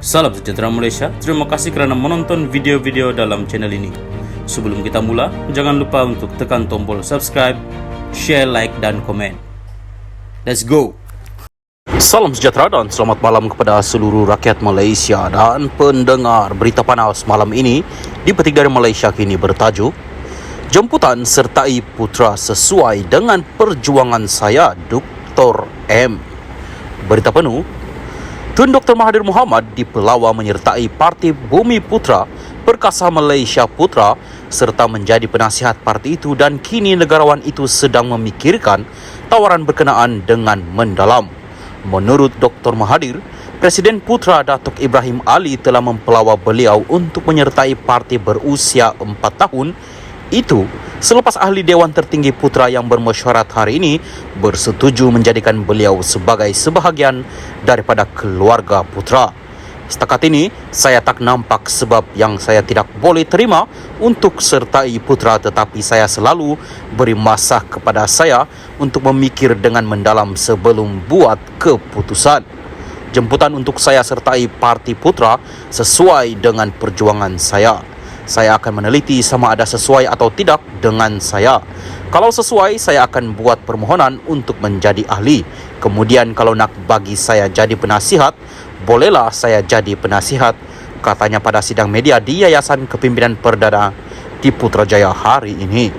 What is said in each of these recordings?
Salam sejahtera Malaysia, terima kasih kerana menonton video-video dalam channel ini. Sebelum kita mula, jangan lupa untuk tekan tombol subscribe, share, like dan komen. Let's go! Salam sejahtera dan selamat malam kepada seluruh rakyat Malaysia dan pendengar berita panas malam ini dipetik dari Malaysia Kini bertajuk Jemputan sertai putra sesuai dengan perjuangan saya, Dr. M. Berita penuh, Tun Dr. Mahathir Mohamad di Pelawa menyertai Parti Bumi Putra Perkasa Malaysia Putra serta menjadi penasihat parti itu, dan kini negarawan itu sedang memikirkan tawaran berkenaan dengan mendalam. Menurut Dr. Mahathir, Presiden Putra Datuk Ibrahim Ali telah mempelawa beliau untuk menyertai parti berusia 4 tahun itu selepas ahli Dewan Tertinggi Putra yang bermesyuarat hari ini bersetuju menjadikan beliau sebagai sebahagian daripada keluarga Putra. Setakat ini, saya tak nampak sebab yang saya tidak boleh terima untuk sertai Putra, tetapi saya selalu beri masa kepada saya untuk memikir dengan mendalam sebelum buat keputusan. Jemputan untuk saya sertai Parti Putra sesuai dengan perjuangan saya. Saya akan meneliti sama ada sesuai atau tidak dengan saya. Kalau sesuai, saya akan buat permohonan untuk menjadi ahli. Kemudian kalau nak bagi saya jadi penasihat, bolehlah saya jadi penasihat, katanya pada sidang media di Yayasan Kepimpinan Perdana di Putrajaya hari ini.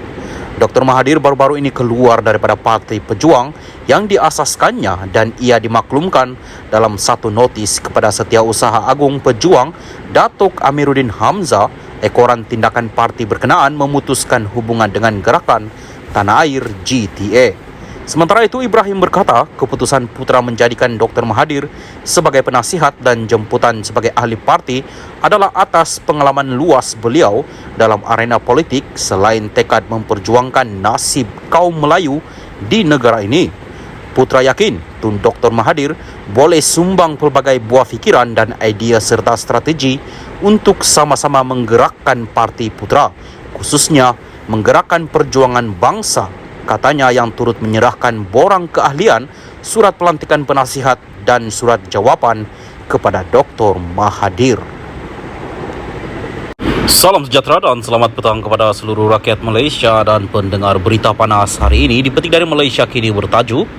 Dr. Mahathir baru-baru ini keluar daripada Parti Pejuang yang diasaskannya, dan ia dimaklumkan dalam satu notis kepada Setiausaha Agung Pejuang Datuk Amiruddin Hamzah, ekoran tindakan parti berkenaan memutuskan hubungan dengan gerakan Tanah Air GTA. Sementara itu, Ibrahim berkata keputusan Putra menjadikan Dr. Mahathir sebagai penasihat dan jemputan sebagai ahli parti adalah atas pengalaman luas beliau dalam arena politik selain tekad memperjuangkan nasib kaum Melayu di negara ini. Putra yakin Tun Dr. Mahathir boleh sumbang pelbagai buah fikiran dan idea serta strategi untuk sama-sama menggerakkan Parti Putra, khususnya menggerakkan perjuangan bangsa, katanya, yang turut menyerahkan borang keahlian, surat pelantikan penasihat dan surat jawapan kepada Dr. Mahathir. Salam sejahtera dan selamat petang kepada seluruh rakyat Malaysia dan pendengar berita panas hari ini dipetik dari Malaysia Kini bertajuk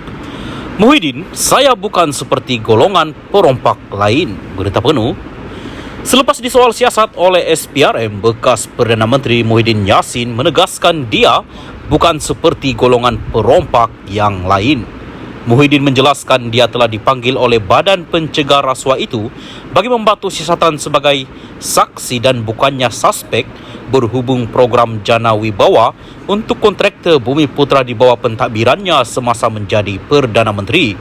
Muhyiddin, saya bukan seperti golongan perompak lain. Berita penuh, selepas disoal siasat oleh SPRM, bekas Perdana Menteri Muhyiddin Yassin menegaskan dia bukan seperti golongan perompak yang lain. Muhyiddin menjelaskan dia telah dipanggil oleh Badan Pencegah Rasuah itu bagi membantu siasatan sebagai saksi dan bukannya suspek berhubung program Jana Wibawa untuk kontraktor Bumi Putra di bawah pentadbirannya semasa menjadi Perdana Menteri.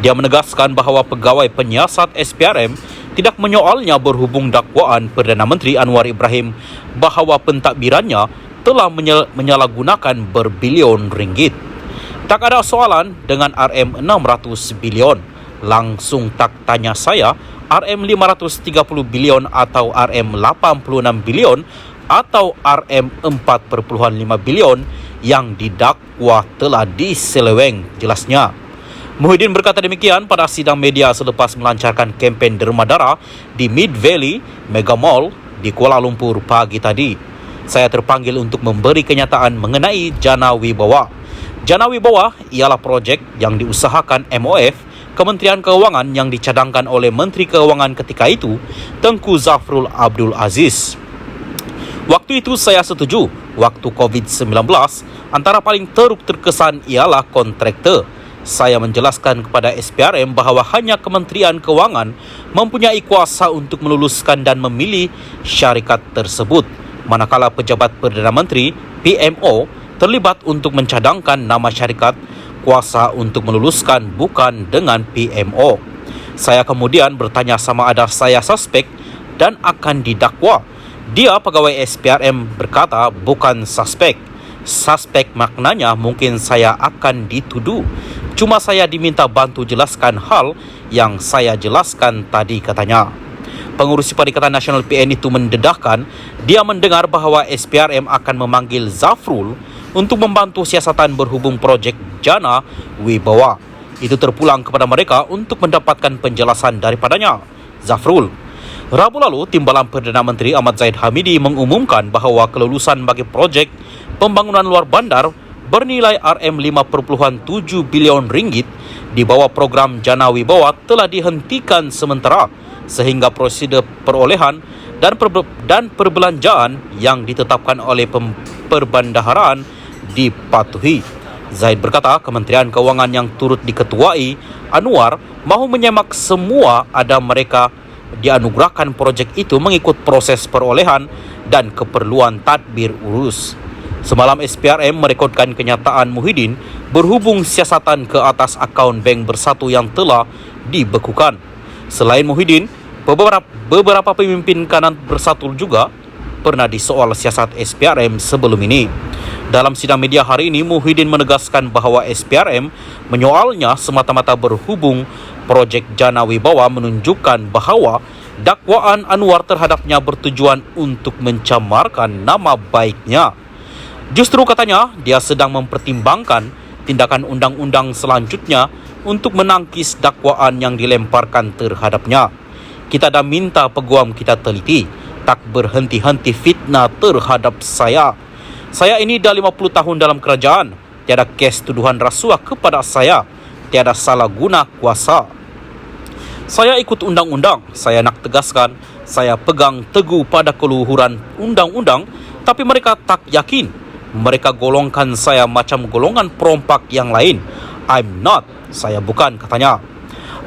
Dia menegaskan bahawa pegawai penyiasat SPRM tidak menyoalnya berhubung dakwaan Perdana Menteri Anwar Ibrahim bahawa pentadbirannya telah menyalahgunakan berbilion ringgit. Tak ada soalan dengan RM600 bilion. Langsung tak tanya saya RM530 bilion atau RM86 bilion atau RM4.5 bilion yang didakwa telah diseleweng, jelasnya. Muhyiddin berkata demikian pada sidang media selepas melancarkan kempen derma darah di Mid Valley Mega Mall di Kuala Lumpur pagi tadi. Saya terpanggil untuk memberi kenyataan mengenai Jana Wibawa. Jana Wibawa ialah projek yang diusahakan MOF, Kementerian Keuangan, yang dicadangkan oleh Menteri Keuangan ketika itu, Tengku Zafrul Abdul Aziz. Waktu itu saya setuju. Waktu COVID-19, antara paling teruk terkesan ialah kontraktor. Saya menjelaskan kepada SPRM bahawa hanya Kementerian Keuangan mempunyai kuasa untuk meluluskan dan memilih syarikat tersebut, manakala pejabat Perdana Menteri PMO terlibat untuk mencadangkan nama syarikat. Kuasa untuk meluluskan bukan dengan PMO. Saya kemudian bertanya sama ada saya suspek dan akan didakwa. Dia, pegawai SPRM, berkata bukan suspek. Suspek maknanya mungkin saya akan dituduh. Cuma saya diminta bantu jelaskan hal yang saya jelaskan tadi, katanya. Pengurusi Perikatan Nasional PN itu mendedahkan dia mendengar bahawa SPRM akan memanggil Zafrul untuk membantu siasatan berhubung projek Jana Wibawa. Itu terpulang kepada mereka untuk mendapatkan penjelasan daripadanya. Zafrul, Rabu lalu, Timbalan Perdana Menteri Ahmad Zahid Hamidi mengumumkan bahawa kelulusan bagi projek pembangunan luar bandar bernilai RM5.7 bilion ringgit di bawah program Jana Wibawa telah dihentikan sementara sehingga prosedur perolehan dan perbelanjaan yang ditetapkan oleh perbendaharaan dipatuhi. Zahid berkata Kementerian Kewangan yang turut diketuai Anwar mahu menyemak semua ada mereka dianugerahkan projek itu mengikut proses perolehan dan keperluan tadbir urus. Semalam SPRM merekodkan kenyataan Muhyiddin berhubung siasatan ke atas akaun bank bersatu yang telah dibekukan. Selain Muhyiddin, beberapa pemimpin kanan bersatu juga pernah disoal siasat SPRM sebelum ini. Dalam sidang media hari ini, Muhyiddin menegaskan bahawa SPRM menyoalnya semata-mata berhubung projek Jana Wibawa menunjukkan bahawa dakwaan Anwar terhadapnya bertujuan untuk mencamarkan nama baiknya. Justru katanya, dia sedang mempertimbangkan tindakan undang-undang selanjutnya untuk menangkis dakwaan yang dilemparkan terhadapnya. Kita dah minta peguam kita teliti, tak berhenti-henti fitnah terhadap saya. Saya ini dah 50 tahun dalam kerajaan, tiada kes tuduhan rasuah kepada saya, tiada salah guna kuasa. Saya ikut undang-undang, saya nak tegaskan, saya pegang teguh pada keluhuran undang-undang, tapi mereka tak yakin. Mereka golongkan saya macam golongan perompak yang lain. I'm not, saya bukan, katanya.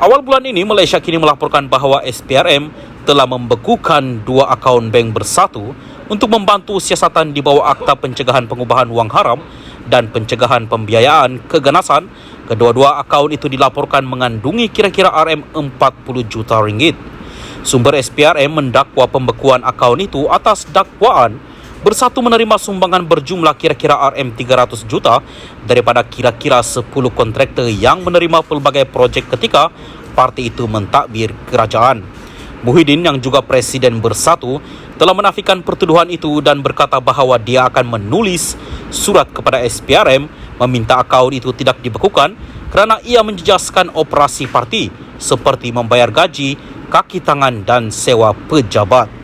Awal bulan ini, Malaysia kini melaporkan bahawa SPRM telah membekukan 2 akaun bank bersatu untuk membantu siasatan di bawah Akta Pencegahan Pengubahan Wang Haram dan Pencegahan Pembiayaan Keganasan. Kedua-dua akaun itu dilaporkan mengandungi kira-kira RM40 juta ringgit. Sumber SPRM mendakwa pembekuan akaun itu atas dakwaan bersatu menerima sumbangan berjumlah kira-kira RM300 juta daripada kira-kira 10 kontraktor yang menerima pelbagai projek ketika parti itu mentadbir kerajaan. Muhyiddin yang juga Presiden Bersatu telah menafikan pertuduhan itu dan berkata bahawa dia akan menulis surat kepada SPRM meminta akaun itu tidak dibekukan kerana ia menjejaskan operasi parti seperti membayar gaji, kaki tangan dan sewa pejabat.